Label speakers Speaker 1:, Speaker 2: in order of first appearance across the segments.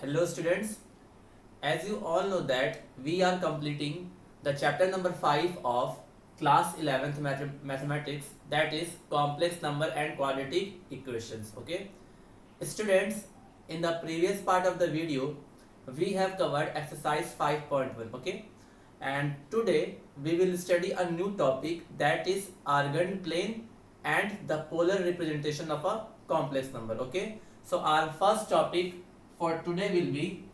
Speaker 1: Hello students, as you all know that we are completing the chapter number 5 of class 11th mathematics, that is complex number and quadratic equations. Okay students, in the previous part of the video we have covered exercise 5.1. Okay, and today we will study a new topic, that is Argand plane and the polar representation of a complex number. Okay, so our first topic for today will be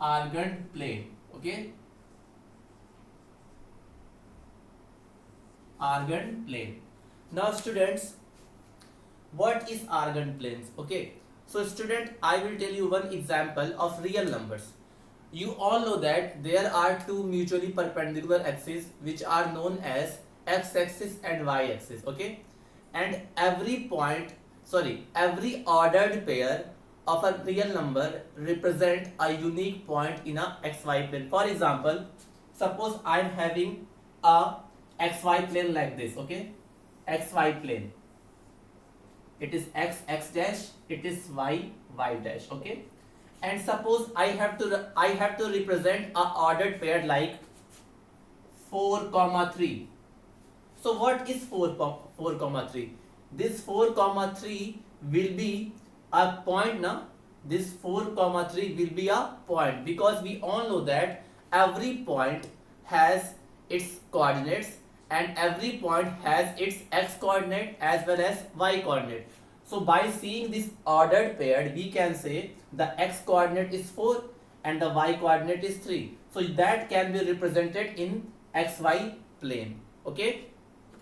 Speaker 1: Argand plane. Okay, Argand plane. Now students, what is Argand planes? Okay, so student, I will tell you one example of real numbers. You all know that there are two mutually perpendicular axes which are known as x-axis and y-axis. Okay, and every ordered pair of a real number represent a unique point in a xy plane. For example, suppose I am having a xy plane like this. Okay, xy plane, it is x dash, it is y dash. Okay, and suppose I have to represent a ordered pair like 4, 3. So what is 4, 3? This 4, 3 will be a point now. This 4, 3 will be a point, because we all know that every point has its coordinates and every point has its x coordinate as well as y coordinate. So by seeing this ordered pair, we can say the x coordinate is 4 and the y coordinate is 3. So that can be represented in xy plane. Okay,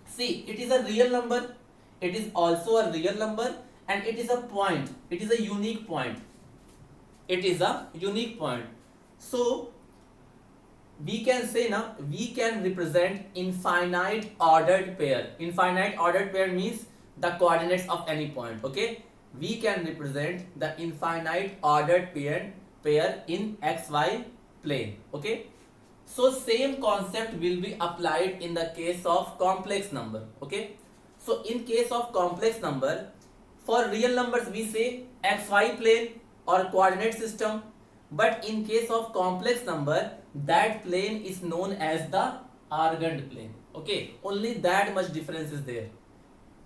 Speaker 1: see, it is a real number, it is also a real number, and it is a point, it is a unique point, it is a unique point. So we can say now, we can represent infinite ordered pair. Infinite ordered pair means the coordinates of any point. Okay, we can represent the infinite ordered pair in xy plane. Okay, so same concept will be applied in the case of complex number. Okay, so in case of complex number, for real numbers we say xy plane or coordinate system, but in case of complex number, that plane is known as the Argand plane. Okay, only that much difference is there.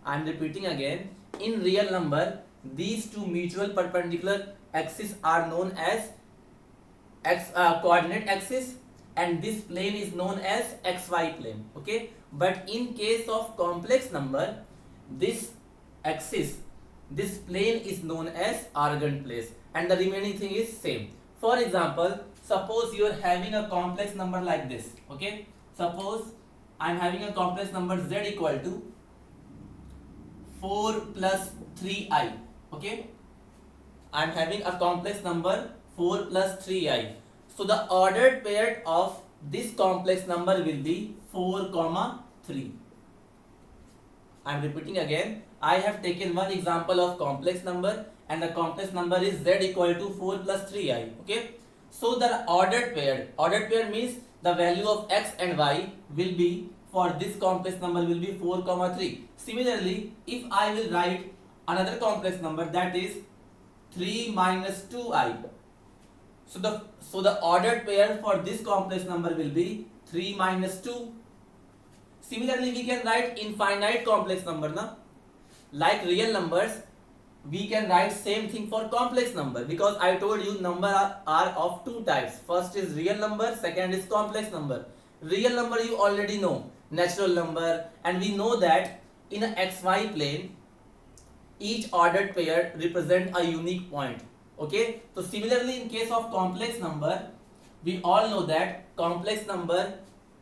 Speaker 1: I am repeating again, in real number these two mutual perpendicular axes are known as coordinate axis, and this plane is known as xy plane. Okay, but in case of complex number, this axis, this plane is known as Argand plane, and the remaining thing is same. For example, suppose you are having a complex number like this. Okay, suppose I am having a complex number z equal to 4 plus 3i. Okay, I am having a complex number 4 plus 3i. So the ordered pair of this complex number will be 4, 3. I am repeating again, I have taken one example of complex number, and the complex number is z equal to 4 plus 3i. Okay, so the ordered pair means the value of x and y will be, for this complex number will be 4, 3. Similarly, if I will write another complex number, that is 3 minus 2i, so the ordered pair for this complex number will be 3 minus 2. Similarly, we can write infinite complex number now. Like real numbers, we can write same thing for complex number, because I told you number are of two types. First is real number, second is complex number. Real number you already know, natural number, and we know that in a xy plane each ordered pair represent a unique point. Okay, so similarly in case of complex number, we all know that complex number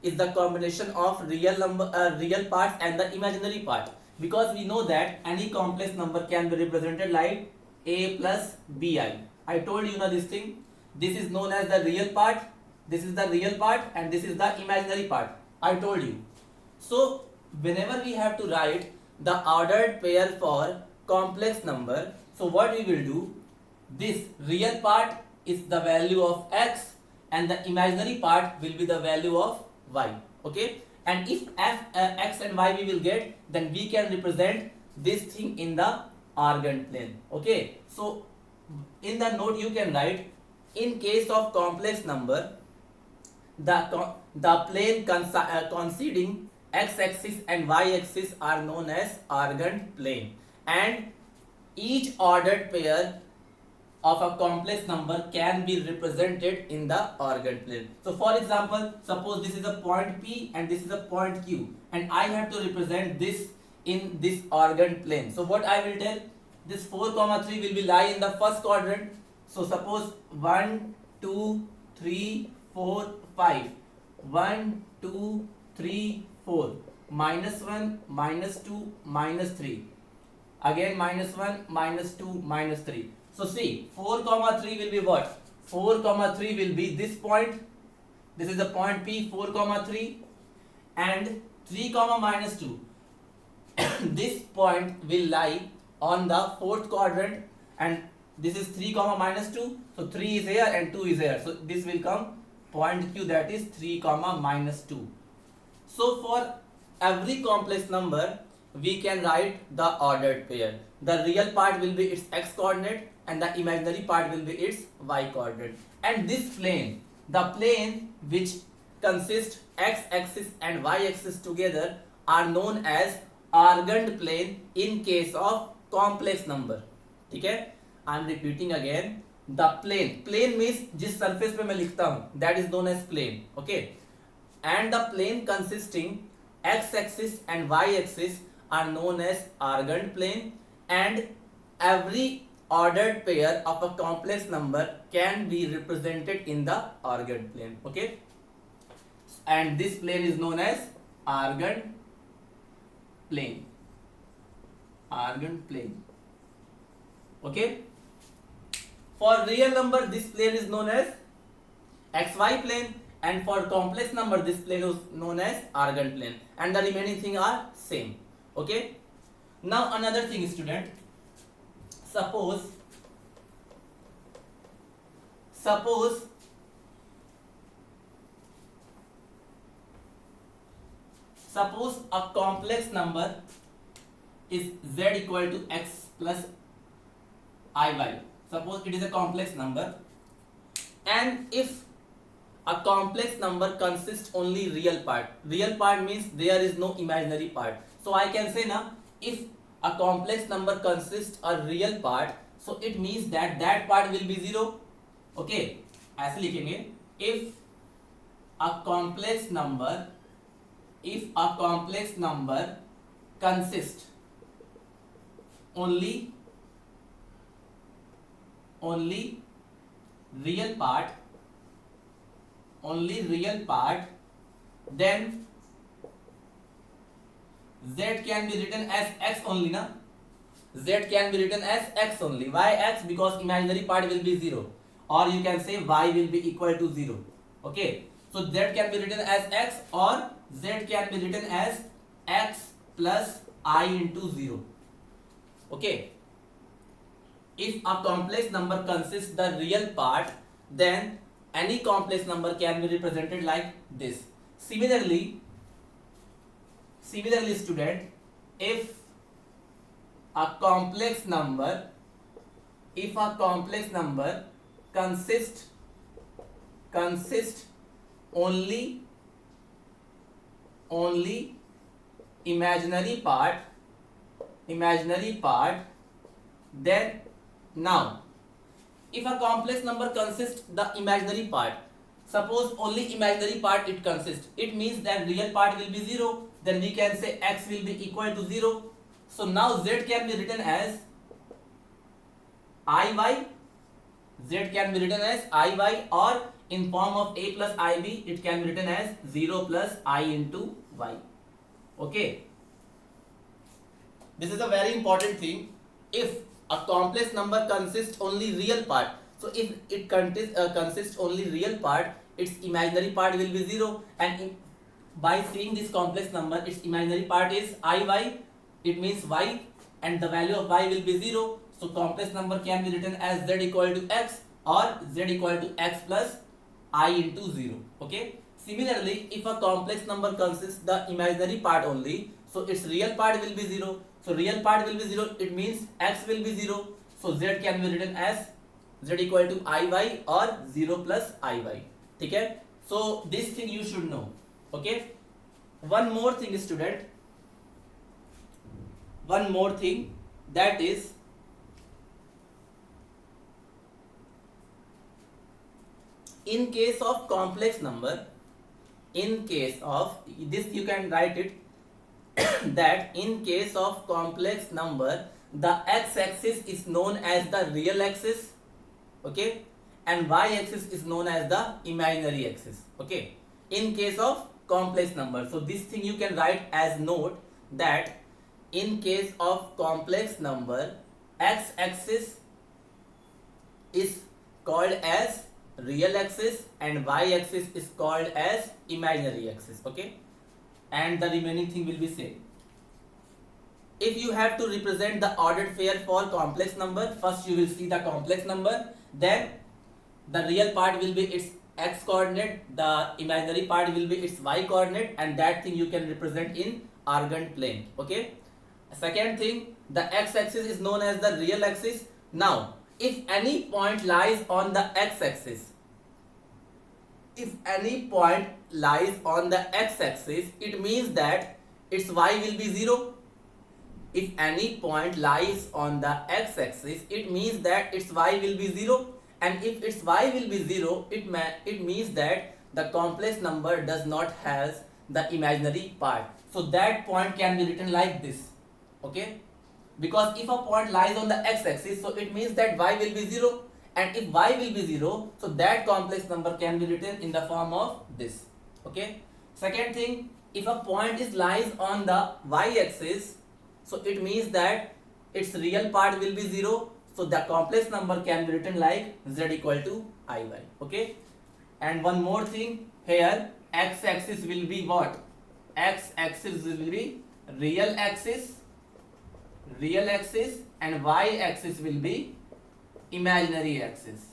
Speaker 1: is the combination of real parts and the imaginary part, because we know that any complex number can be represented like a plus bi. I told you this thing, this is known as the real part, this is the real part, and this is the imaginary part. I told you. So whenever we have to write the ordered pair for complex number, so what we will do, this real part is the value of x and the imaginary part will be the value of y. Okay, and if x and y we will get, then we can represent this thing in the Argand plane. Okay, so in the note you can write, in case of complex number, the plane coinciding x-axis and y-axis are known as Argand plane, and each ordered pair of a complex number can be represented in the Argand plane. So for example, suppose this is a point P and this is a point Q, and I have to represent this in this Argand plane. So what I will tell, this 4, 3 will be lie in the first quadrant. So suppose 1, 2, 3, 4, 5. 1, 2, 3, 4. -1, -2, -3. Again -1, -2, -3. So see, 4, 3 will be what? 4, 3 will be this point. This is the point P, 4, 3, and 3, -2. This point will lie on the fourth quadrant, and this is 3, -2. So 3 is here and 2 is here. So this will come point Q, that is 3, -2. So for every complex number, we can write the ordered pair. The real part will be its x coordinate and the imaginary part will be its y coordinate. And this plane, the plane which consists x axis and y axis together, are known as Argand plane in case of complex number. ठीक है, I am repeating again, the plane means जिस surface पे मैं लिखता हूँ, that is known as plane. Okay, and the plane consisting x axis and y axis are known as Argand plane, and every ordered pair of a complex number can be represented in the Argand plane. Okay, and this plane is known as Argand plane. Argand plane. Okay, for real number this plane is known as xy plane, and for complex number this plane is known as Argand plane, and the remaining thing are same. Okay, now another thing, student, suppose a complex number is z equal to x plus iy. Suppose it is a complex number, and if a complex number consists only real part. Real part means there is no imaginary part. So I can say now, if a complex number consists a real part, so it means that that part will be 0. Okay, ऐसे लिखेंगे, if a complex number consists only real part, then z can be written as x only, na? Z can be written as x only. Why x? Because imaginary part will be 0, or you can say y will be equal to 0. Okay, so z can be written as x, or z can be written as x plus I into 0. Okay, if a complex number consists the real part, then any complex number can be represented like this. Similarly student, if a complex number consists only imaginary part, then now if a complex number consists the imaginary part, suppose only imaginary part it consists, it means that real part will be 0, then we can say x will be equal to 0. So now z can be written as iy, or in form of a plus ib, it can be written as 0 plus I into y. Okay, this is a very important thing. If a complex number consists only real part, so if it consists only real part, its imaginary part will be 0, and by seeing this complex number, its imaginary part is iy, it means y, and the value of y will be 0. So complex number can be written as z equal to x, or z equal to x plus I into 0. Okay, similarly, if a complex number consists the imaginary part only, So its real part will be 0. So real part will be 0. It means x will be 0. So z can be written as z equal to iy or 0 plus iy. ठीक है? So this thing you should know. Okay? One more thing, student. One more thing, that is in case of complex number, in case of this you can write it that in case of complex number, the x-axis is known as the real axis, okay, and y-axis is known as the imaginary axis, okay, in case of complex number. So this thing you can write as note that in case of complex number, x-axis is called as real axis and y-axis is called as imaginary axis, okay, and the remaining thing will be same. If you have to represent the ordered pair for complex number, first you will see the complex number, then the real part will be its x coordinate, the imaginary part will be its y coordinate, and that thing you can represent in Argand plane, okay. Second thing, the x-axis is known as the real axis. Now if any point lies on the x-axis, if any point lies on the x-axis, it means that its y will be 0. If any point lies on the x-axis, it means that its y will be 0, and if its y will be 0, it means that the complex number does not has the imaginary part. So that point can be written like this, okay, because if a point lies on the x-axis, so it means that y will be 0, and if y will be 0, so that complex number can be written in the form of this, okay. Second thing, if a point is lies on the y-axis, so it means that its real part will be 0, so the complex number can be written like z equal to iy, okay. And one more thing, here x-axis will be what? X-axis will be real axis, and y-axis will be imaginary axis,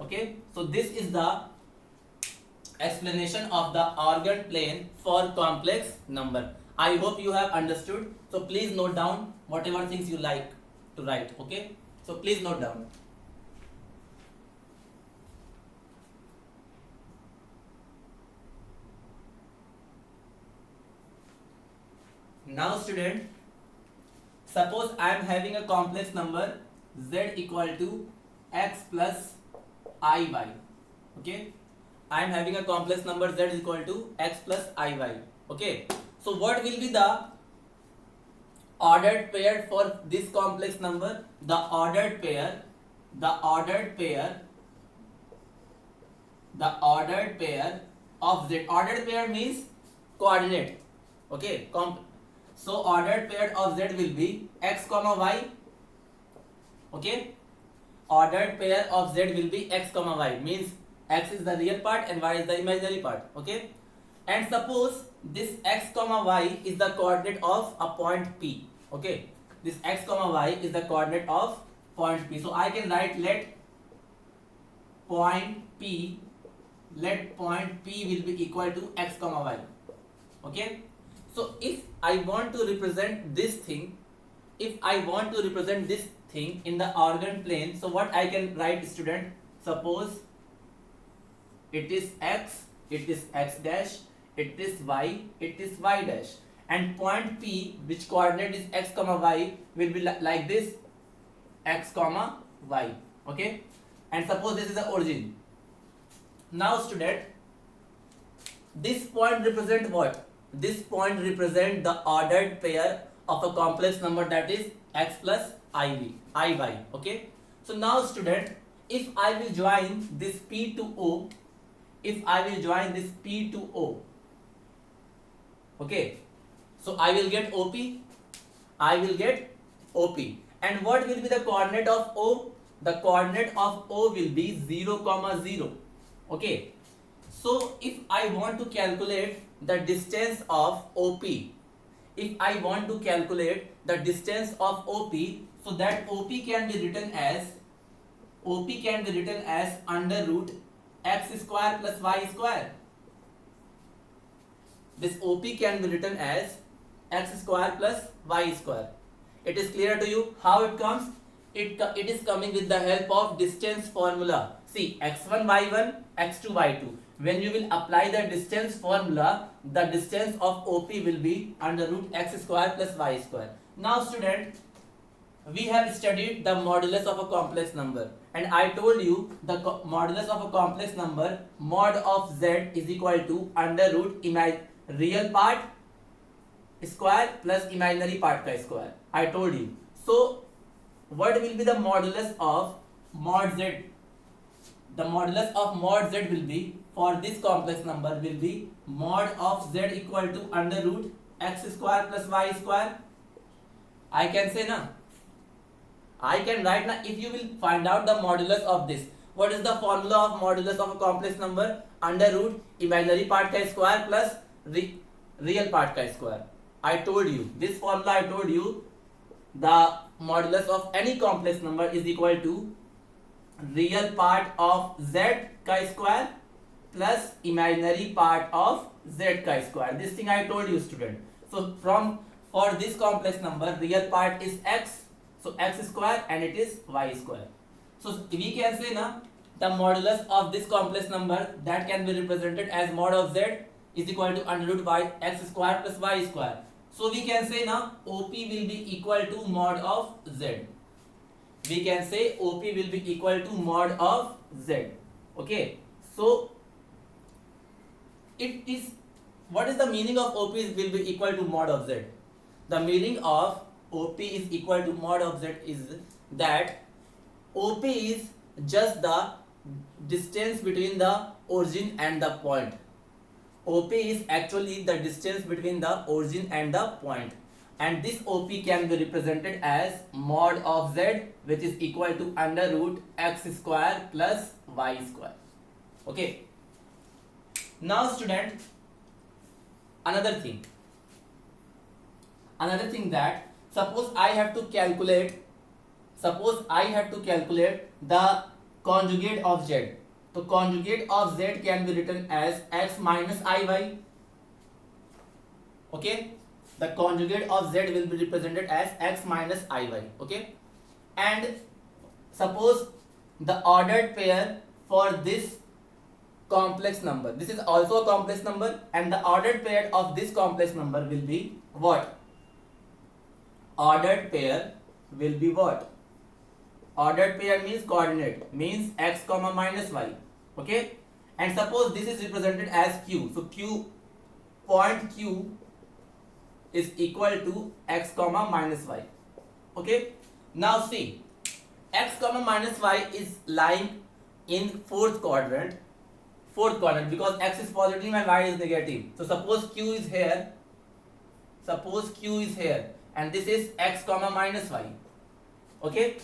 Speaker 1: okay. So this is the explanation of the Argand plane for complex number. I hope you have understood. So please note down whatever things you like to write, okay. So please note down. Now student, suppose I am having a complex number z equal to x plus iy, okay. I am having a complex number z is equal to x plus iy, okay. So what will be the ordered pair for this complex number? The ordered pair of z. Ordered pair means coordinate, okay. So ordered pair of z will be x comma y, okay. Ordered pair of z will be x comma y, means x is the real part and y is the imaginary part, okay. And suppose this x comma y is the coordinate of a point P, okay. This x comma y is the coordinate of point P. So I can write let point P will be equal to x comma y, okay. So if I want to represent this thing, in the Argand plane, so what I can write, student? Suppose it is x, it is x dash, it is y dash, and point P, which coordinate is x comma y, will be like this, x comma y, okay. And suppose this is the origin. Now student, this point represent what? This point represent the ordered pair of a complex number, that is x plus iy, okay. So now student, if I will join this P to O, okay, so I will get OP, and what will be the coordinate of O? The coordinate of O will be 0, 0, okay. So if I want to calculate the distance of OP, so that OP can be written as under root x square plus y square, this OP can be written as x square plus y square. It is clear to you how it comes? It is coming with the help of distance formula. See, x1 y1, x2 y2. When you will apply the distance formula, the distance of OP will be under root x square plus y square. Now student, we have studied the modulus of a complex number, and I told you the modulus of a complex number, mod of z is equal to under root real part square plus imaginary part ka square. I told you. So what will be the modulus of mod z? The modulus of mod z will be, for this complex number, will be mod of z equal to under root x square plus y square. I can say na. I can write now. If you will find out the modulus of this, what is the formula of modulus of a complex number? Under root imaginary part ka square plus real part ka square. I told you this formula. I told you the modulus of any complex number is equal to real part of z ka square plus imaginary part of z ka square. This thing I told you, student. So for this complex number, real part is x, so x square, and it is y square. So we can say na, the modulus of this complex number that can be represented as mod of z is equal to under root y x square plus y square. So we can say now OP will be equal to mod of z. We can say OP will be equal to mod of z. Okay. So it is, what is the meaning of OP will be equal to mod of z? The meaning of OP is equal to mod of z is that OP is just the distance between the origin and the point. OP is actually the distance between the origin and the point, and this OP can be represented as mod of z, which is equal to under root x square plus y square. Okay. Now student, another thing that suppose I have to calculate the conjugate of z. So conjugate of z can be written as x minus iy. Okay, the conjugate of z will be represented as x minus iy. Okay, and suppose the ordered pair for this complex number, this is also a complex number, and the ordered pair of this complex number will be what? Ordered pair will be what? Ordered pair means coordinate, means x comma minus y. Okay, and suppose this is represented as q. So point q is equal to x comma minus y. Okay, now see, x comma minus y is lying in fourth quadrant because x is positive and y is negative. So suppose q is here, and this is x comma minus y. Okay,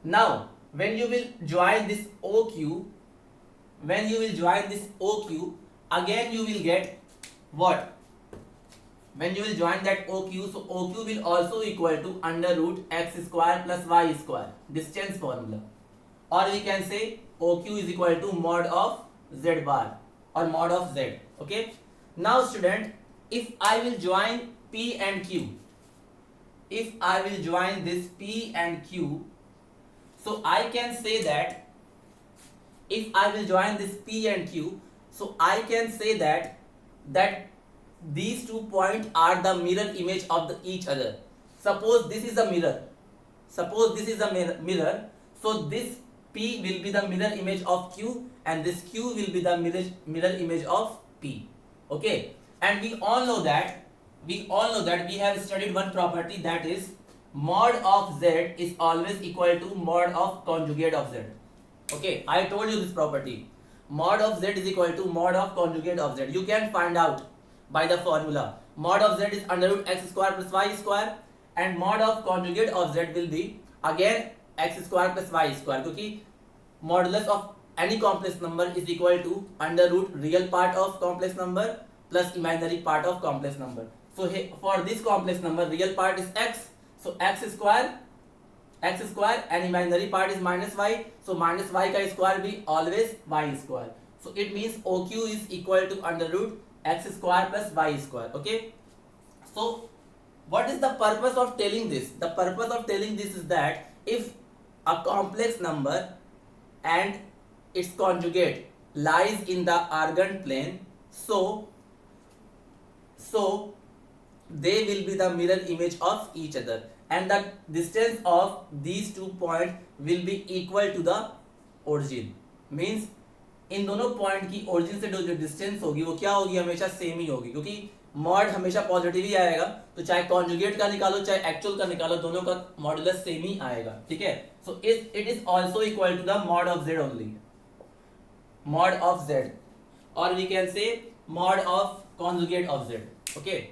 Speaker 1: now when you will join this OQ, again you will get what? When you will join that OQ, so OQ will also equal to under root x square plus y square, distance formula, or we can say OQ is equal to mod of z bar or mod of z. Okay, now student, if I will join P and Q, if I will join this P and Q, so I can say that if I will join this P and Q, so I can say that these 2 points are the mirror image of each other. Suppose this is a mirror. So this P will be the mirror image of Q, and this Q will be the mirror image of P. Okay, and we all know that we have studied one property, that is mod of z is always equal to mod of conjugate of z. Okay, I told you this property. Mod of z is equal to mod of conjugate of z. You can find out by the formula. Mod of z is under root x square plus y square, and mod of conjugate of z will be again x square plus y square, because modulus of any complex number is equal to under root real part of complex number plus imaginary part of complex number. So for this complex number, real part is x, so x square, and imaginary part is minus y, so minus y ka square be always y square. So it means OQ is equal to under root x square plus y square. Okay, so what is the purpose of telling this? The purpose of telling this is that if a complex number and its conjugate lies in the argand plane, so they will be the mirror image of each other, and the distance of these 2 points will be equal to the origin. Means इन दोनों point की origin से जो distance होगी वो क्या होगी, हमेशा same ही होगी, क्योंकि मॉड हमेशा पॉजिटिव ही आएगा, तो चाहे कॉन्जुगेट का निकालो चाहे एक्चुअल का निकालो, दोनों का मॉडुलस सेम ही आएगा. ठीक है, so it is also equal to the mod of z only, mod of z, और we can say mod of conjugate of z. Okay,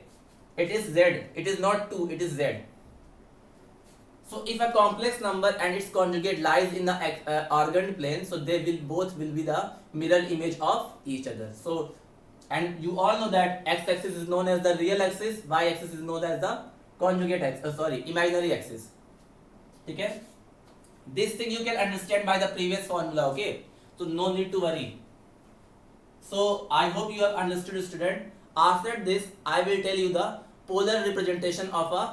Speaker 1: it is z, it is not 2, it is z. So if a complex number and its conjugate lies in the argand plane, so they will both will be the mirror image of each other. So, and you all know that x axis is known as the real axis, y axis is known as the conjugate axis, imaginary axis. ठीक है, this thing you can understand by the previous formula. Okay, so no need to worry. So I hope you have understood, student. After this I will tell you the polar representation of a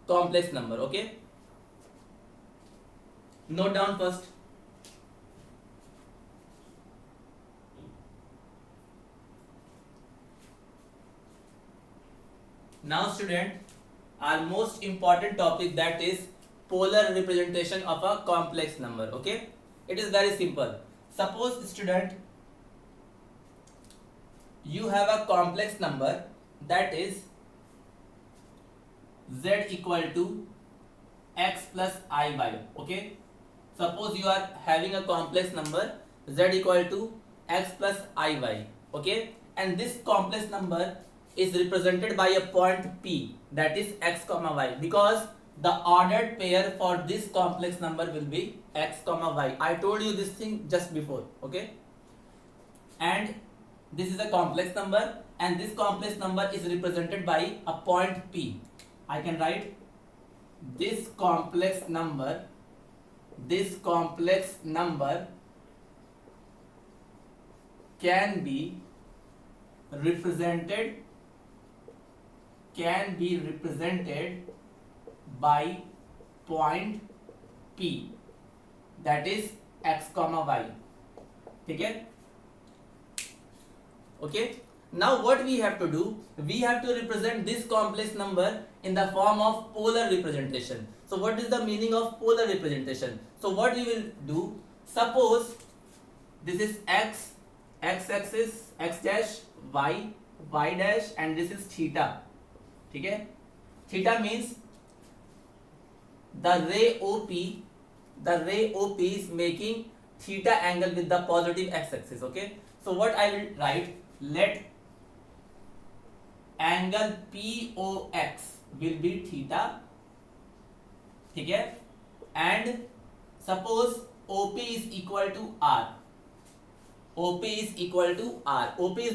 Speaker 1: complex number. Okay, note down first. Now student, our most important topic, that is polar representation of a complex number. Okay, it is very simple. Suppose student, you have a complex number that is z equal to x plus iy. Okay, suppose you are having a complex number z equal to x plus iy. Okay, and this complex number is represented by a point P, that is x comma y, because the ordered pair for this complex number will be x comma y. I told you this thing just before. Okay, and this is a complex number, and this complex number is represented by a point P. I can write this complex number can be represented by point P, that is x comma y. ठीक है, okay. Now what we have to do, we have to represent this complex number in the form of polar representation. So what is the meaning of polar representation? So what we will do, suppose this is x axis, x dash, y dash, and this is theta. ठीक है, theta means the ray OP is making theta angle with the positive x axis. Okay, so what I will write, let angle POX will be theta. ठीक है, and suppose OP is equal to R. OP is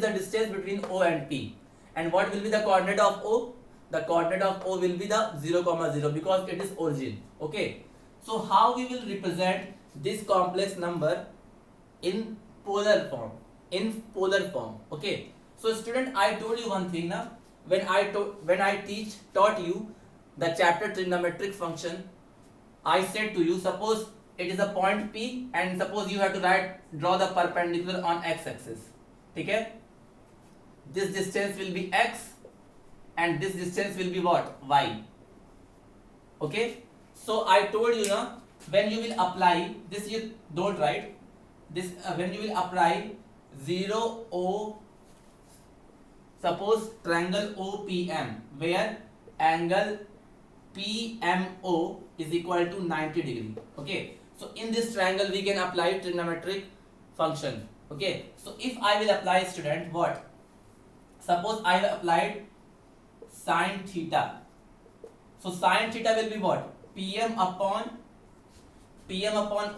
Speaker 1: the distance between O and P. And what will be the coordinate of O? The coordinate of O will be the 0, 0, because it is origin. Okay, so how we will represent this complex number in polar form? Okay, so student, I told you one thing now. When I taught you the chapter trigonometric function, I said to you, suppose it is a point P, and suppose you have to draw the perpendicular on x axis. ठीक है, this distance will be x and this distance will be what? Y. Okay, so I told you now, when you will apply this, you don't write this, when you will apply 0 O, suppose triangle OPM, where angle PMO is equal to 90 degree. Okay, so in this triangle we can apply trigonometric function. Okay, so if I will apply, student, what? Suppose I have applied sin theta. So sin theta will be what? PM upon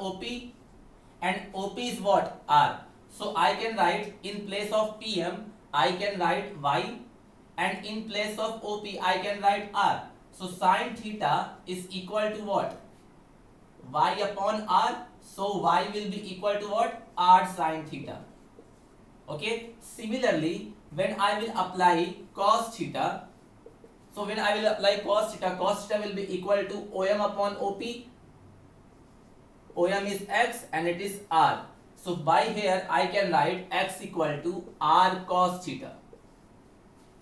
Speaker 1: OP, and OP is what? R. So I can write, in place of PM I can write Y, and in place of OP I can write R. So sin theta is equal to what? Y upon R. So Y will be equal to what? R sin theta. Okay, similarly when I will apply cos theta, so when I will apply cos theta will be equal to OM upon OP. OM is x and it is r. So by here I can write x equal to r cos theta.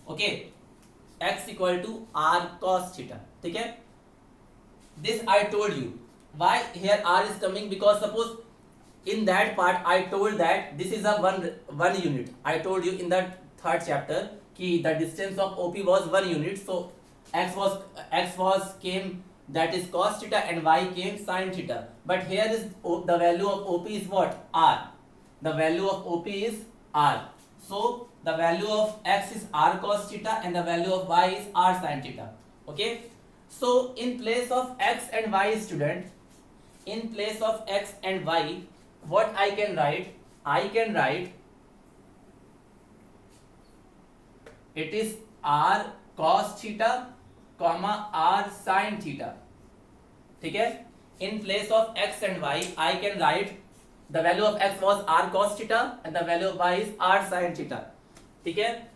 Speaker 1: Okay, x equal to r cos theta. ठीक है? This I told you. Why here r is coming? Because suppose in that part I told that this is a one unit. I told you in the third chapter कि the distance of OP was 1 unit. So x was came, that is cos theta, and y came sin theta. But here is the value of OP is what? R. The value of OP is R. So the value of x is r cos theta and the value of y is r sin theta. Okay. So in place of x and y, student, in place of x and y, what I can write? I can write it is r cos theta comma r sin theta. ठीक है? In place of x and y, I can write the value of x was r cos theta and the value of y is r sin theta. ठीक है?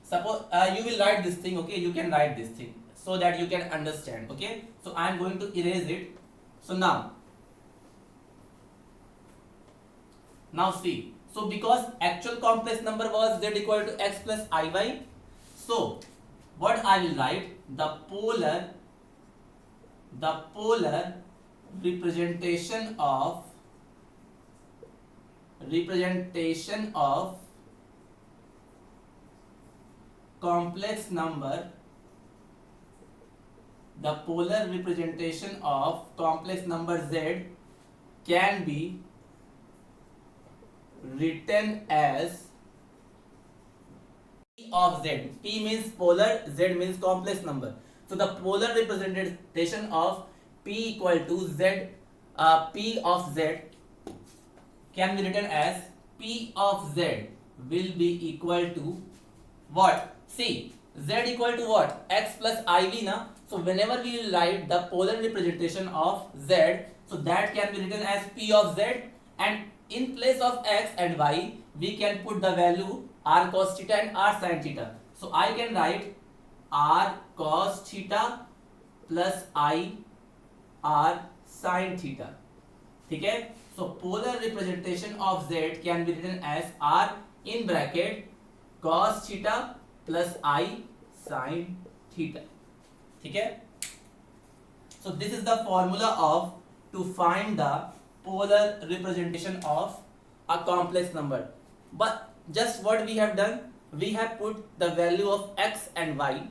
Speaker 1: Suppose you will write this thing. Okay, you can write this thing so that you can understand. Okay, so I am going to erase it. So now see. So because actual complex number was z equal to x plus iy, so what I will write? The polar representation of complex number, the polar representation of complex number z can be written as P of z. P means polar, z means complex number. So the polar representation of P equal to z, P of z can be written as P of z will be equal to what? See, z equal to what? X plus iv na. So whenever we will write the polar representation of z, so that can be written as P of z, and in place of x and y we can put the value r cos theta and r sin theta. So I can write r cos theta plus I r sin theta. ठीक है? So polar representation of z can be written as r in bracket cos theta plus I sin theta. ठीक है? So this is the formula of to find the polar representation of a complex number. But just what we have done, we have put the value of x and y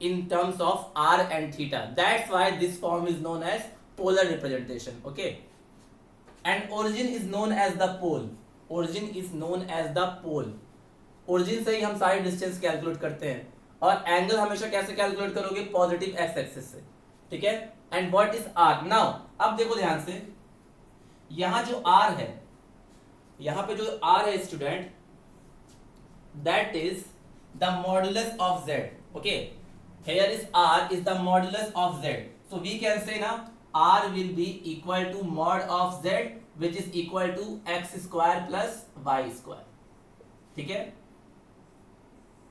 Speaker 1: in terms of r and theta. That's why this form is known as polar representation. Okay, and origin is known as the pole. Origin is known as the pole. Origin से ही हम सारी distance calculate करते हैं, और angle हमेशा कैसे calculate करोगे? Positive x axis से. ठीक है? And what is r? Now अब देखो ध्यान से, यहां जो आर है, यहां पे जो आर है student, that is the modulus of Z. Okay, here is R is the modulus of Z. So we can say ना R will be equal to mod of Z which is equal to X square plus Y square. ठीक है?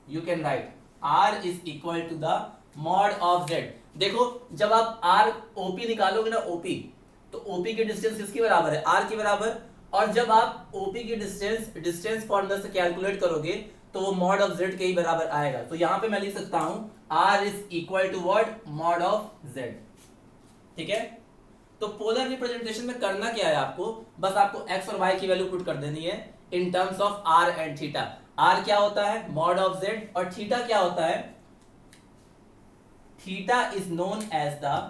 Speaker 1: You can write R is equal to the mod of Z. देखो जब आप are OP निकालोगे ना, OP, तो OP की distance किसके बराबर है? आर के बराबर. और जब आप ओपी की डिस्टेंस फॉर्मूला से कैलकुलेट करोगे तो वो मॉड ऑफ जेड के ही बराबर आएगा. तो यहां पे मैं लिख सकता हूं r is equal to what? Mod of z. ठीक है? तो पोलर रिप्रेजेंटेशन में करना क्या है आपको? बस आपको एक्स और वाई की वैल्यू पुट कर देनी है in terms of r and theta. R क्या होता है? Mod of z. और थीटा क्या होता है? Theta is known as the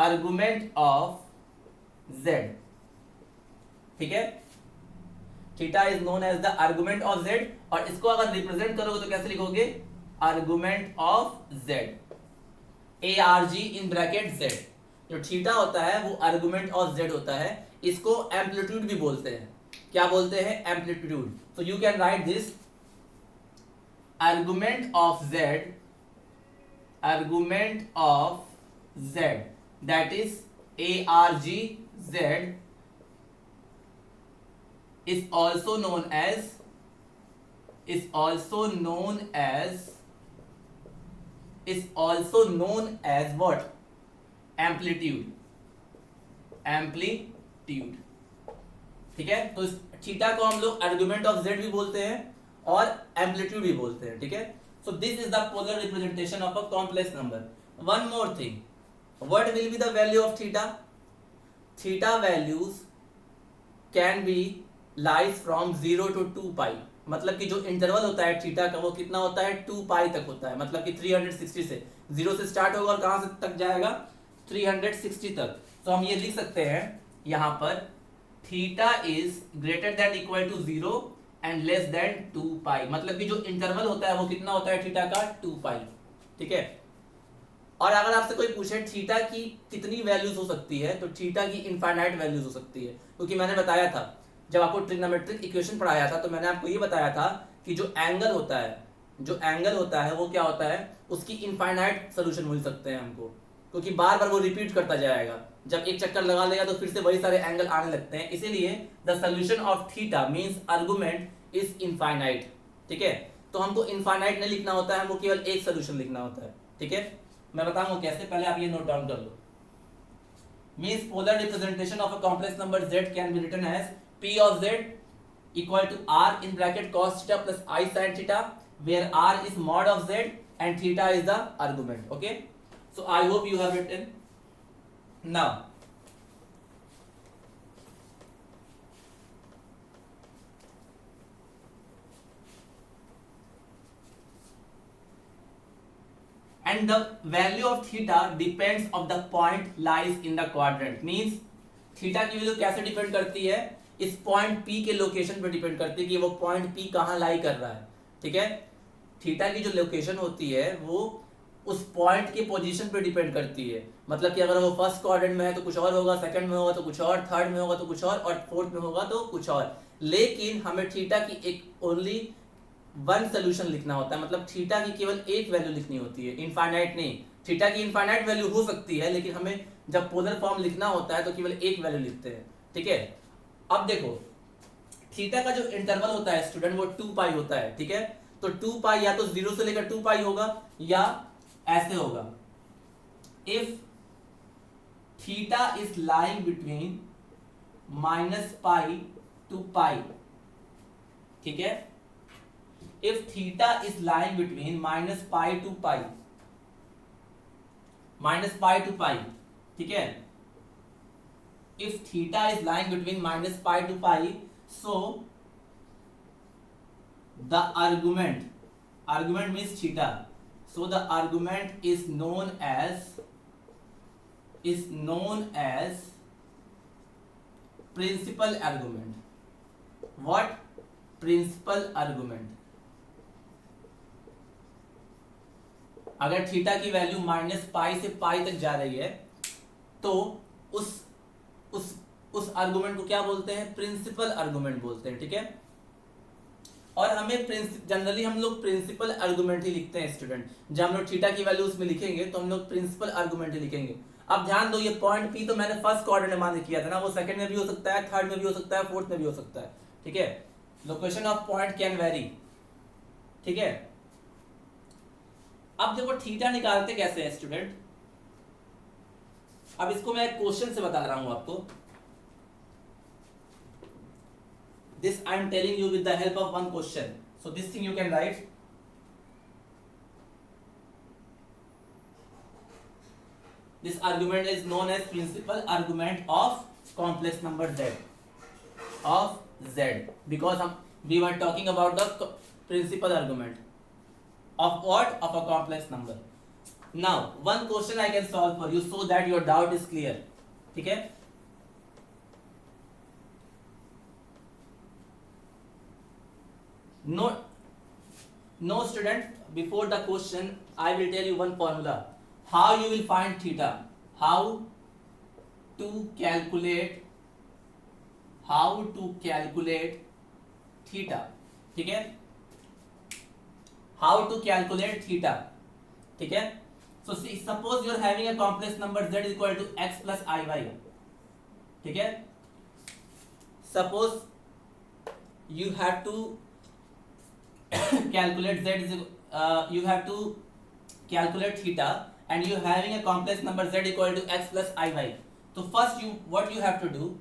Speaker 1: argument of z. ठीक है? Theta is known as the argument of z, और इसको अगर रिप्रेजेंट करोगे तो कैसे लिखोगे? Argument of z, ARG in bracket z. जो थीटा होता है वो आर्गुमेंट ऑफ z होता है. इसको एम्पलीट्यूड भी बोलते हैं. क्या बोलते हैं? एम्पलीट्यूड. तो you can write this argument of z argument of z, that is arg z, is also known as what? Amplitude. ठीक है, तो इस थीटा को हम लोग आर्गुमेंट ऑफ जेड भी बोलते हैं और एम्पलीट्यूड भी बोलते हैं. ठीक है, so this is the polar representation of a complex number. One more thing, what will be the value of theta? Theta values can be lies from 0 to 2 pi. मतलब कि जो इंटरवल होता है थीटा का वो कितना होता है? 2 पाई तक होता है. मतलब कि 360 से 0 से स्टार्ट होगा और कहां से तक जाएगा? 360 तक. तो हम ये लिख सकते हैं यहां पर theta is greater than equal to 0 and less than 2 pi. मतलब कि जो इंटरवल होता है वो कितना होता है थीटा का? 2 पाई. ठीक है, और अगर आपसे कोई पूछे थीटा की कितनी वैल्यूज हो सकती है, तो थीटा की इनफाइनाइट वैल्यूज हो सकती है. क्योंकि मैंने बताया था जब आपको ट्रिग्नोमेट्रिक इक्वेशन पढ़ाया था तो मैंने आपको ये बताया था कि जो एंगल होता है वो क्या होता है, उसकी इनफाइनाइट सोल्यूशन मिल सकते हैं हमको, क्योंकि बार बार वो रिपीट करता जाएगा. जब एक चक्कर लगा लेगा तो फिर से वही सारे एंगल आने लगते हैं. इसीलिए the solution of theta means argument is infinite. ठीक है, तो हमको इनफाइनाइट नहीं लिखना होता है, हमको केवल एक सोल्यूशन लिखना होता है. ठीक है, मैं बताऊंगा कैसे, पहले आप ये नोट डाउन कर लो. Means polar representation of a complex number z can be written as p of z equal to r in bracket cos theta plus I sin theta, where r is mod of z and theta is the argument. Okay, so I hope you have written. Now and the value of theta depends of the point lies in the quadrant. Means theta की value कैसे depend करती है? इस point P के location पर depend करती है कि वो पॉइंट P कहां लाई कर रहा है. ठीक है, थीटा की जो लोकेशन होती है वो उस पॉइंट के पोजीशन पे डिपेंड करती है. मतलब कि अगर वो फर्स्ट क्वाड्रेंट में है तो कुछ और होगा, सेकंड में होगा तो कुछ और, थर्ड में होगा तो कुछ और फोर्थ में होगा तो कुछ और. लेकिन हमें थीटा की एक ओनली वन सोल्यूशन लिखना होता है. मतलब थीटा की केवल एक वैल्यू लिखनी होती है, इनफाइनाइट नहीं. थीटा की इनफाइनाइट वैल्यू हो सकती है, लेकिन हमें जब पोलर फॉर्म लिखना होता है तो केवल एक वैल्यू लिखते हैं. ठीक है, अब देखो थीटा का जो इंटरवल होता है स्टूडेंट वो 2 पाई होता है. ठीक है, तो 2 पाई या तो 0 से लेकर 2 पाई होगा या ऐसे होगा. If theta is lying between -pi to pi. ठीक है, if theta is lying between -pi to pi, -pi to pi. ठीक है, if theta is lying between -pi to pi, so the argument means theta, so the argument is known as principal argument. What? Principal argument. अगर theta की value -पाई से पाई तक जा रही है तो उस आर्गुमेंट को क्या बोलते हैं? प्रिंसिपल आर्गुमेंट बोलते हैं. ठीक है, और हमें जनरली हम लोग प्रिंसिपल आर्गुमेंट ही लिखते हैं स्टूडेंट. जब हम लोग थीटा की वैल्यू उसमें लिखेंगे तो हम लोग प्रिंसिपल आर्गुमेंट ही लिखेंगे. अब ध्यान दो, ये पॉइंट P तो मैंने फर्स्ट क्वाड्रेंट में मान किया था ना, वो सेकंड में भी हो सकता है, थर्ड में भी हो सकता है, फोर्थ में भी हो सकता है. ठीक है, location of point can very. ठीक है, अब देखो थीटा निकालते कैसे है स्टूडेंट. अब इसको मैं क्वेश्चन से बता रहा हूं आपको. This I am telling you with the help of one question, so this thing you can write. This argument is known as principal argument of complex number z, because we were talking about the principal argument of what? Of a complex number. Now one question I can solve for you so that your doubt is clear. ठीक है, no student, before the question I will tell you one formula how you will find theta, how to calculate theta. ठीक है, how to calculate theta. ठीक है, So see, suppose you are having a complex number z is equal to x plus iy. ठीक है, suppose you have to calculate z is you have to calculate theta and you are having a complex number z equal to x plus iy. So first what you have to do,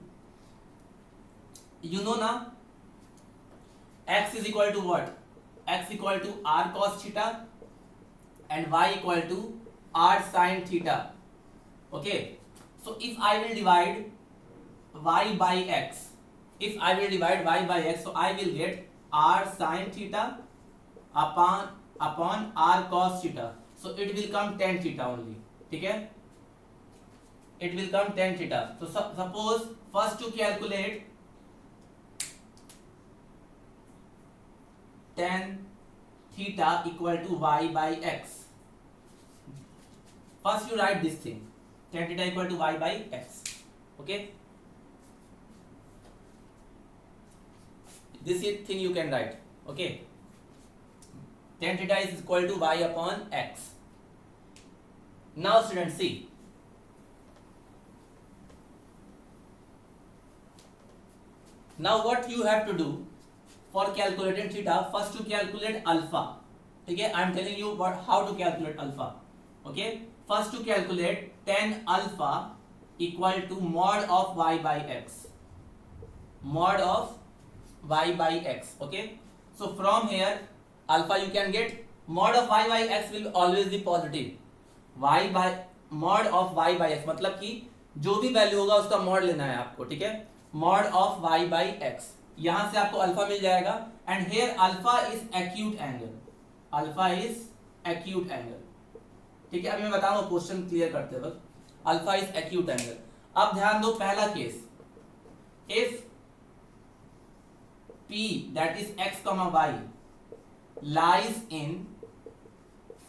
Speaker 1: you know now x is equal to what? X equal to r cos theta and y equal to r sin theta. Okay, so if I will divide y by x, so I will get r sin theta upon r cos theta. So it will come tan theta only. ठीक है, it will come tan theta. So suppose first to calculate tan theta equal to y by x. First you write this thing, tan theta equal to y by x. Okay, this is thing you can write. Okay, tan theta is equal to y upon x. Now students see, now what you have to do for calculating theta, first to calculate alpha. ठीक है, I am telling you what how to calculate alpha. Okay, first to calculate tan alpha equal to mod of y by x. Mod of y by x. Okay, so from here alpha you can get mod of y by x will always be positive. y by mod of y by x मतलब कि जो भी value होगा उसका mod लेना है आपको. ठीक है, mod of y by x, यहां से आपको अल्फा मिल जाएगा. And here alpha is acute angle. Alpha is acute angle. ठीक है, अभी मैं बताऊंगा क्वेश्चन क्लियर करते वक्त. Alpha is acute angle. अब ध्यान दो, पहला case, if p that is x comma y lies in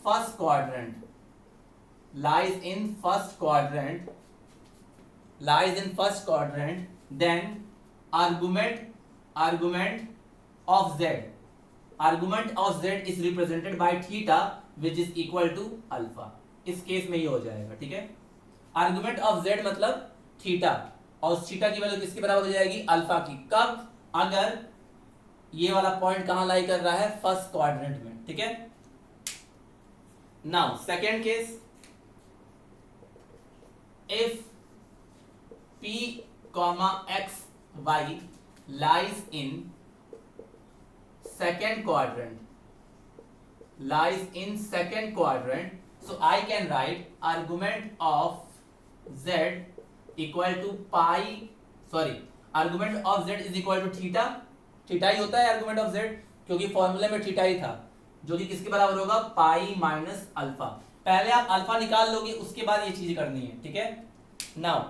Speaker 1: first quadrant, then argument of z is represented by theta which is equal to alpha. इस case में ये हो जाएगा. ठीक है, आर्गुमेंट ऑफ z मतलब थीटा, और थीटा की वैल्यू किसके बराबर हो जाएगी? अल्फा की. कब? अगर ये वाला पॉइंट कहां लाई कर रहा है? फर्स्ट क्वाड्रेंट में. ठीक है, now second case, if p comma x y lies in second quadrant, so I can write argument of z equal to argument of z is equal to theta. Theta ही होता है argument of z, क्योंकि फॉर्मूले में theta ही था, जो कि किसके बराबर होगा? Pi minus alpha. पहले आप अल्फा निकाल लोगे, उसके बाद ये चीज करनी है. ठीक है, नाउ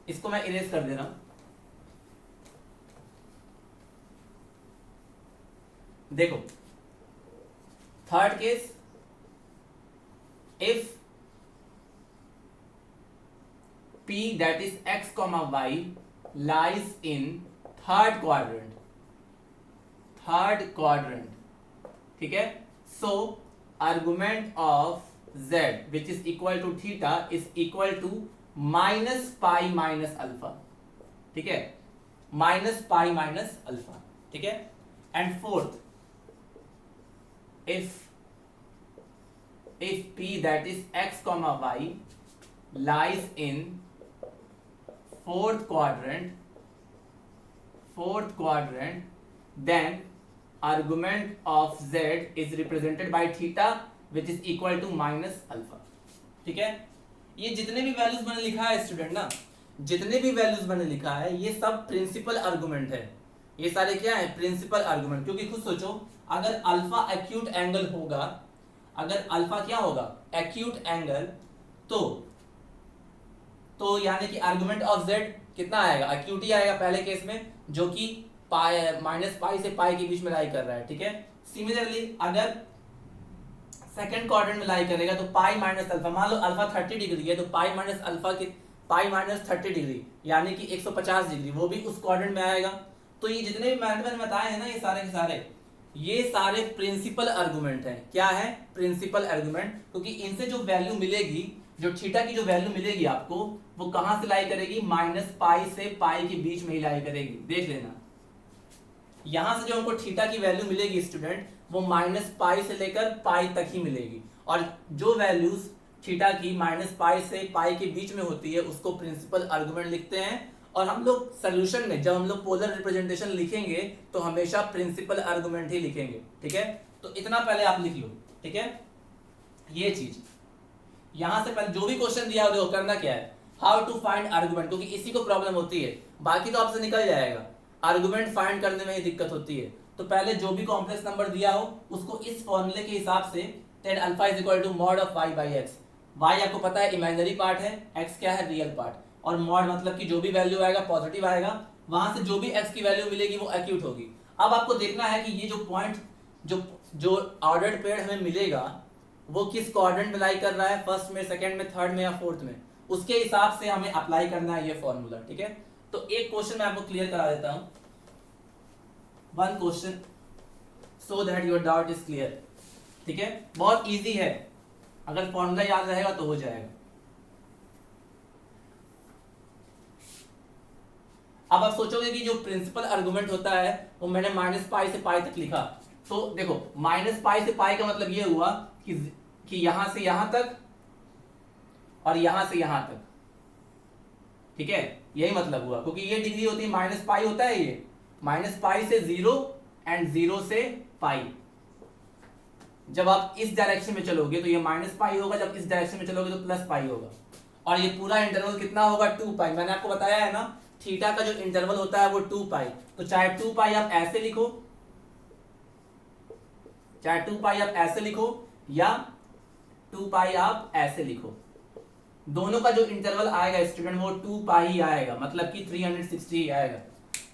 Speaker 1: इसको मैं इरेज कर दे रहा हूं. देखो, third case, if p that is x comma y lies in third quadrant. ठीक है, so argument of z which is equal to theta is equal to minus pi minus alpha. ठीक है, minus pi minus alpha. ठीक है, and fourth, if p that is x comma y lies in fourth quadrant, then argument of z is represented by theta which is equal to minus alpha. ठीक है, ये जितने भी values मैंने लिखा है स्टूडेंट ना, जितने भी वैल्यूज मैंने लिखा है ये सब प्रिंसिपल आर्गुमेंट है. ये सारे क्या है? Principal argument. क्योंकि खुद सोचो, अगर अल्फा एक्यूट एंगल होगा, अगर अल्फा क्या होगा? एक्यूट एंगल, तो यानी कि आर्गुमेंट ऑफ z कितना आएगा? एक्यूट ही आएगा पहले केस में, जो कि पाई माइनस पाई से पाई के बीच में लाई कर रहा है. ठीक है, सिमिलरली अगर सेकंड क्वाड्रेंट में लाई करेगा तो पाई माइनस अल्फा, मान लो अल्फा 30 डिग्री है तो पाई माइनस अल्फा की पाई माइनस 30 डिग्री यानी कि 150 डिग्री, वो भी उस क्वाड्रेंट में आएगा. तो ये जितने भी मैंने बताए हैं ना, ये सारे के सारे ये सारे प्रिंसिपल आर्गुमेंट हैं। क्या है? प्रिंसिपल आर्गुमेंट, क्योंकि इनसे जो वैल्यू मिलेगी, जो थीटा की जो वैल्यू मिलेगी आपको, वो कहां से लाई करेगी? माइनस पाई से पाई के बीच में ही लाई करेगी। देख लेना, यहां से जो हमको थीटा की वैल्यू मिलेगी स्टूडेंट, वो माइनस पाई से लेकर पाई तक ही मिलेगी, और जो वैल्यूज थीटा की माइनस पाई से पाई के बीच में होती है उसको प्रिंसिपल आर्गुमेंट लिखते हैं। और हम लोग सोल्यूशन में जब हम लोग पोलर रिप्रेजेंटेशन लिखेंगे तो हमेशा प्रिंसिपल आर्गुमेंट ही लिखेंगे। ठीक है, तो इतना पहले आप लिख लो। ठीक है, ये चीज यहां से पहले जो भी क्वेश्चन दिया हो करना क्या है, हाउ टू फाइंड आर्गुमेंट, क्योंकि इसी को प्रॉब्लम होती है, बाकी तो आपसे निकल जाएगा, आर्गुमेंट फाइंड करने में ही दिक्कत होती है। तो पहले जो भी कॉम्प्लेक्स नंबर दिया हो उसको इस फॉर्मूले के हिसाब से tan alpha is equal to mod of y by x. y आपको पता है इमेजिनरी पार्ट है, x क्या है? रियल पार्ट, और मॉड मतलब कि जो भी वैल्यू आएगा पॉजिटिव आएगा, वहां से जो भी x की वैल्यू मिलेगी वो एक्यूट होगी। अब आपको देखना है कि ये जो पॉइंट जो ऑर्डर्ड पेयर हमें मिलेगा वो किस क्वाड्रेंट में लाई कर रहा है, फर्स्ट में, सेकंड में, थर्ड में या फोर्थ में, उसके हिसाब से हमें अप्लाई करना है ये फॉर्मूला। ठीक है, तो एक क्वेश्चन मैं आपको क्लियर करा देता हूं, one question, so that your doubt is clear. ठीक है, बहुत इजी है, अगर फॉर्मूला याद रहेगा तो हो जाएगा। अब आप सोचोगे कि जो प्रिंसिपल आर्गुमेंट होता है वो मैंने माइनस पाई से पाई तक लिखा, तो देखो माइनस पाई से पाई का मतलब ये हुआ कि यहां से यहां तक और यहां से यहां तक। ठीक है, यही मतलब हुआ, क्योंकि ये डिग्री होती है, माइनस पाई होता है ये, माइनस पाई से 0 एंड 0 से पाई। जब आप इस डायरेक्शन में चलोगे तो ये माइनस पाई होगा, जब इस डायरेक्शन में चलोगे तो प्लस पाई होगा, और ये पूरा इंटरवल कितना होगा? 2 पाई। मैंने आपको बताया है ना, थीटा का जो इंटरवल होता है वो 2 पाई, तो चाहे 2 पाई आप ऐसे लिखो, चाहे 2 पाई आप ऐसे लिखो या 2 पाई आप ऐसे लिखो, दोनों का जो इंटरवल आएगा स्टूडेंट वो 2 पाई ही आएगा, मतलब कि 360 ही आएगा।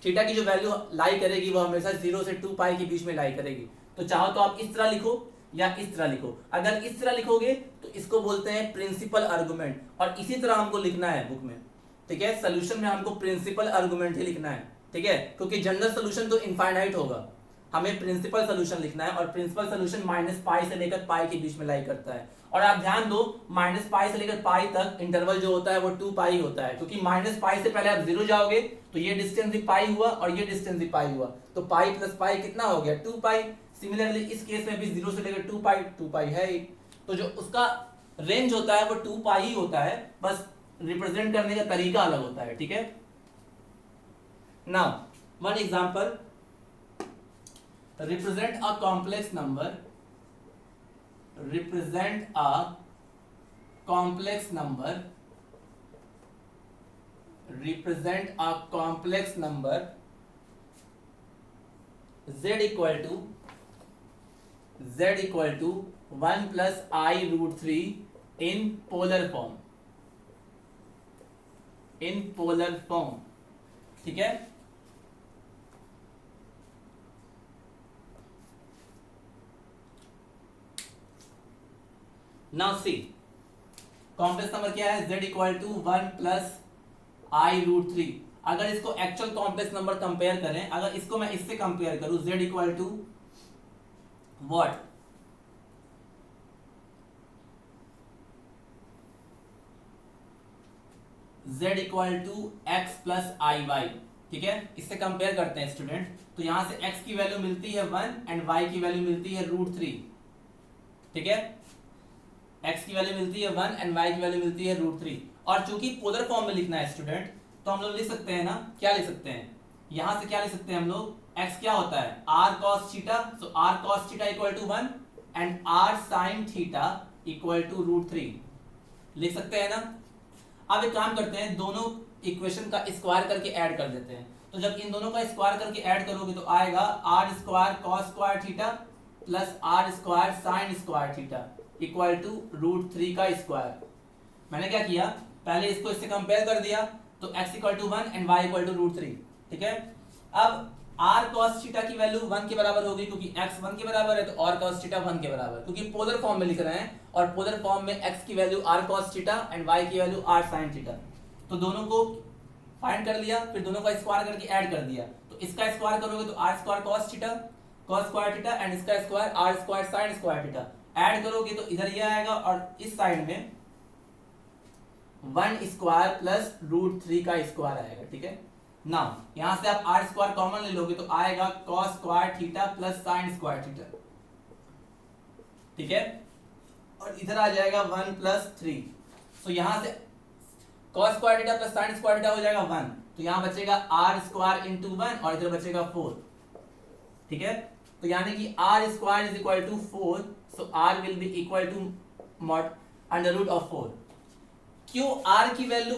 Speaker 1: थीटा की जो वैल्यू लाई करेगी वो हमेशा 0 से 2 पाई के बीच में लाई करेगी। तो चाहो तो आप इस तरह लिखो या इस तरह लिखो, अगर इस तरह लिखोगे तो इसको बोलते हैं प्रिंसिपल आर्गुमेंट, और इसी तरह हमको लिखना है बुक में। ठीक है, सोल्यूशन में हमको प्रिंसिपल आर्गुमेंट ही लिखना है। ठीक है, क्योंकि जनरल सोल्यूशन तो इनफाइनाइट होगा, हमें प्रिंसिपल सोल्यूशन लिखना है, और प्रिंसिपल सोल्यूशन माइनस पाई से लेकर पाई के बीच में लाई करता है। और आप ध्यान दो, माइनस पाई से लेकर पाई तक इंटरवल जो होता है वो 2 पाई होता है, क्योंकि माइनस पाई से पहले आप 0 जाओगे तो ये डिस्टेंस भी पाई हुआ और ये डिस्टेंस भी पाई हुआ, तो पाई प्लस पाई कितना हो गया? 2 पाई। सिमिलरली इस केस में भी 0 से लेकर 2 पाई है ही, तो जो उसका रेंज होता है वो 2 पाई ही होता है, बस रिप्रेजेंट करने का तरीका अलग होता है। ठीक है, now one example, represent a complex number, represent a complex number, represent a complex number z equal to 1 plus I root 3 in polar form, in polar form। ठीक है, नाउ सी, कॉम्प्लेक्स नंबर क्या है? z equal to 1 plus i root 3। अगर इसको actual complex number compare करें, अगर इसको मैं इससे कंपेयर करूं, z equal to what? z equal to x plus i y. ठीक है, इससे कंपेयर करते हैं स्टूडेंट, तो यहां से x की वैल्यू मिलती है 1 एंड y की वैल्यू मिलती है रूट 3। ठीक है, x की वैल्यू मिलती है 1 एंड y की वैल्यू मिलती है रूट 3, और चूंकि पोलर फॉर्म में लिखना है स्टूडेंट, तो हम लोग लिख सकते हैं ना, क्या लिख सकते हैं, यहां से क्या लिख सकते हैं हम लोग, x क्या होता है? r cos theta, so r cos theta equal to 1 and r sin theta equal to root 3 लिख सकते हैं ना। अब एक काम करते हैं, दोनों इक्वेशन का स्क्वायर करके ऐड कर देते हैं, तो जब इन दोनों का स्क्वायर करके ऐड करोगे तो आएगा r square cos square theta plus r square sin square theta equal to root 3 का स्क्वायर। मैंने क्या किया, पहले इसको इससे कंपेयर कर दिया, तो x equal to 1 and y equal to root 3। ठीक है, अब r cos थीटा की वैल्यू 1 के बराबर होगी, क्योंकि x 1 के बराबर है, तो r cos थीटा 1 के बराबर, क्योंकि पोलर फॉर्म में लिख रहे हैं, और पोलर फॉर्म में x की value r cos theta and y की वैल्यू r sin थीटा, तो दोनों को फाइंड कर लिया, फिर दोनों का स्क्वायर करके ऐड कर दिया, तो इसका स्क्वायर करोगे तो r square cos theta cos square theta and इसका square r square sin square theta. Add करोगे तो इधर ये आएगा और इस साइड में 1 स्क्वायर प्लस √3 का स्क्वायर आएगा, ठीक है। नाउ यहां से आप r स्क्वायर कॉमन ले लोगे तो आएगा cos square theta plus sin square theta, ठीक है। और इधर आ जाएगा 1 प्लस 3। सो यहां से cos square theta plus sin square theta हो जाएगा 1, तो यहां बचेगा r स्क्वायर इंटू 1 और इधर बचेगा 4, ठीक है। तो यानी कि r स्क्वायर is equal to 4, so r will be equal to mod under root of 4। क्यों r की वैल्यू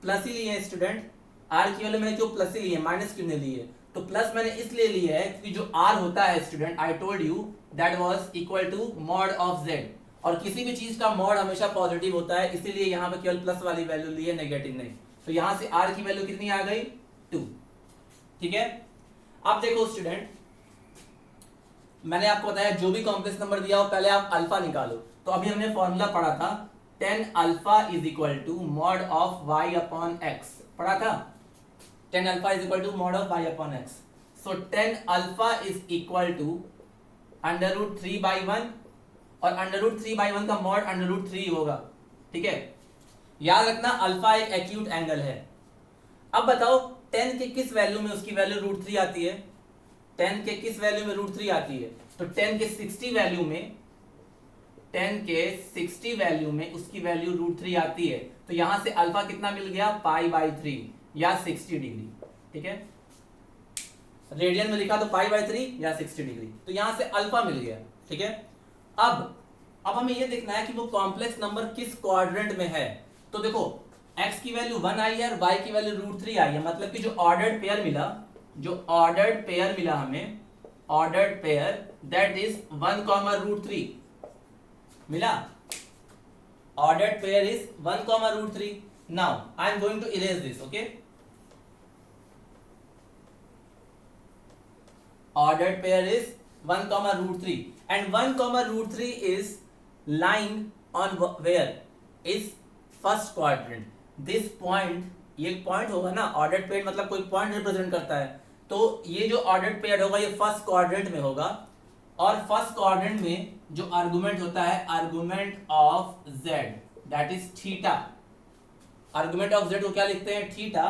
Speaker 1: प्लस ही ली है स्टूडेंट? r की वैल्यू मैंने क्यों प्लस ही ली है, माइनस क्यों नहीं ली है? तो प्लस मैंने इसलिए ली है क्योंकि जो r होता है student, I told you that was equal to mod of z, और किसी भी चीज का मॉड हमेशा पॉजिटिव होता है, इसीलिए यहाँ पे केवल प्लस वाली वैल्यू ली है, नेगेटिव नहीं। तो यहाँ से r की वैल्यू कितनी आ गई? 2, ठीक है। अब देखो स्टूडेंट, मैंने आपको बताया जो भी कॉम्प्लेक्स नंबर दिया हो पहले आप अल्फा निकालो। तो अभी हमने फॉर्मूला पढ़ा था 10 alpha is equal to mod of y upon x, पढ़ा था 10 alpha is equal to mod of y upon x। So 10 alpha is equal to under root 3/1, और अंडर रूट 3/1 का मॉड अंडर रूट 3 होगा, ठीक है। याद रखना अल्फा एक एक्यूट एंगल है। अब बताओ 10 के किस वैल्यू में उसकी वैल्यू √3 आती है? 10 के किस वैल्यू में √3 आती है? तो 10 के 60 वैल्यू में, 10 के 60 वैल्यू में उसकी वैल्यू √3 आती है। तो यहां से अल्फा कितना मिल गया? π/3 या 60 डिग्री, ठीक है। रेडियन में लिखा तो π/3 या 60 डिग्री, तो यहां से अल्फा मिल गया, ठीक है। अब हमें यह देखना है कि वो कॉम्प्लेक्स नंबर किस क्वाड्रेंट में है। तो देखो x की वैल्यू 1 आई है और y की वैल्यू √3 आई है, मतलब कि जो ऑर्डर्ड पेयर मिला, जो ऑर्डर्ड पेयर मिला हमें, ऑर्डर्ड पेयर दैट इज 1, √3 मिला। Ordered pair is 1, √3। Now I am going to erase this, okay. Ordered pair is 1, √3 and 1, √3 is lying on where is first quadrant. This point, ये point होगा ना, ordered pair मतलब कोई point represent करता है, तो ये जो ऑर्डर्ड पेयर होगा ये फर्स्ट क्वाड्रेंट में होगा, और फर्स्ट क्वाड्रेंट में जो आर्गुमेंट होता है argument of z that is theta. Argument of z को क्या लिखते हैं? थीटा,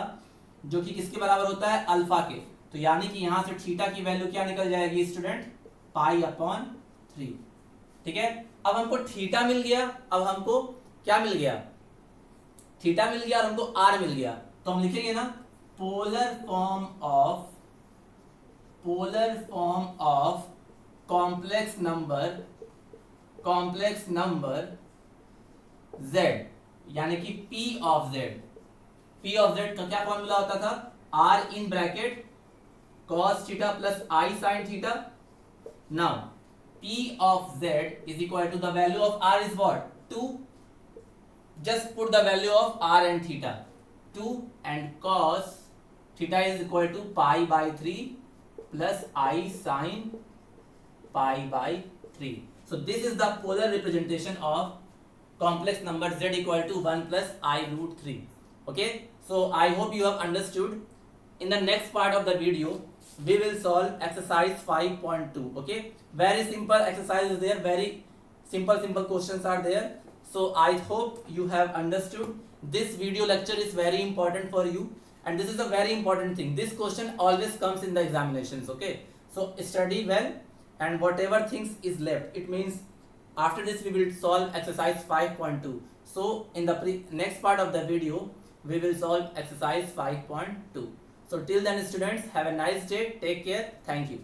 Speaker 1: जो कि किसके बराबर होता है? अल्फा के। तो यानी कि यहां से थीटा की वैल्यू क्या निकल जाएगी स्टूडेंट? π/3, ठीक है। अब हमको थीटा मिल गया, अब हमको क्या मिल गया? थीटा मिल गया और हमको r मिल गया, तो हम लिखेंगे ना polar form of complex number z, यानी कि p ऑफ z का क्या फॉर्मूला होता था? r in bracket cos theta plus i sin theta. Now p of z is equal to the value of r is what? 2. Just put the value of r and theta. 2 and cos theta is equal to π/3 plus I sin π/3. So this is the polar representation of complex number z equal to 1 plus I√3. Okay. So I hope you have understood. In the next part of the video, we will solve exercise 5.2. okay, very simple exercise is there, very simple questions are there. So I hope you have understood. This video lecture is very important for you, and this is a very important thing. This question always comes in the examinations, okay. So study well, and whatever things is left, it means after this we will solve exercise 5.2. So in the next part of the video we will solve exercise 5.2. So till then students, have a nice day, take care, thank you.